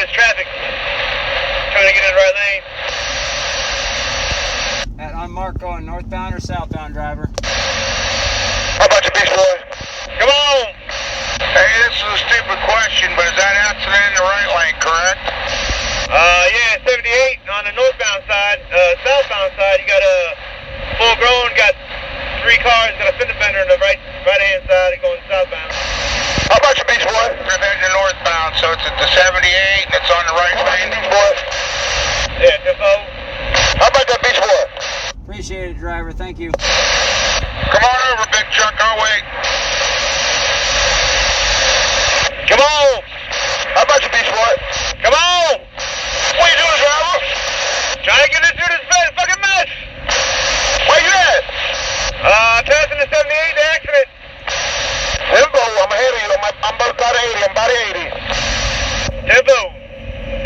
this traffic. Trying to get in the right lane. I'm Mark going northbound or southbound, driver? How about you, Beach Boy? Come on! Hey, this is a stupid question, but is that accident in the right lane, correct? Yeah, 78 on the northbound side. Southbound side, you got a full grown, got 3 cars, got a fender bender on the right-hand side going southbound. How about you, Beach Boy? We're heading to northbound, so it's at the 78 and it's on the right lane, Beach Boy. Yeah, Tiffo. How about that, Beach Boy? Appreciate it, driver. Thank you. Come on over, big truck. I'll wait. Come on. How about you, Beach Boy? Come on. What you doing, driver? Trying to get us through this fucking mess. Where you at? Passing the 78, the accident. Tempo, I'm ahead of you. I'm about 80. I'm about 80. Tempo.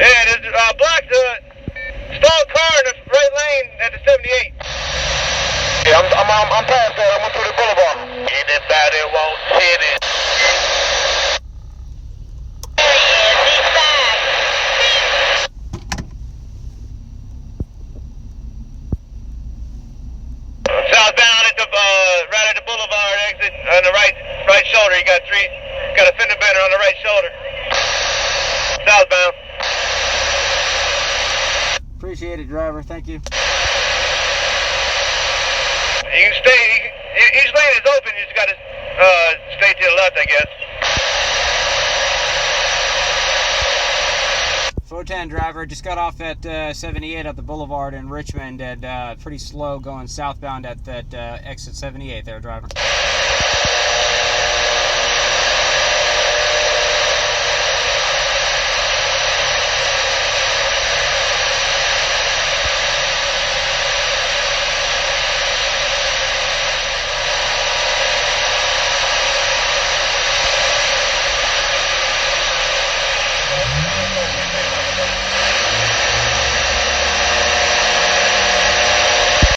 Yeah, there's a black stalled car in the right lane at the 78. Yeah, I'm past that. I'm through the boulevard. Anybody won't hit it. Southbound at the right at the boulevard exit on the right shoulder. You got a fender bender on the right shoulder. Southbound. Appreciate it, driver. Thank you. You can stay. Each lane is open. You just got to stay to the left, I guess. 410 driver, just got off at 78 at the boulevard in Richmond and pretty slow going southbound at that exit 78 there, driver.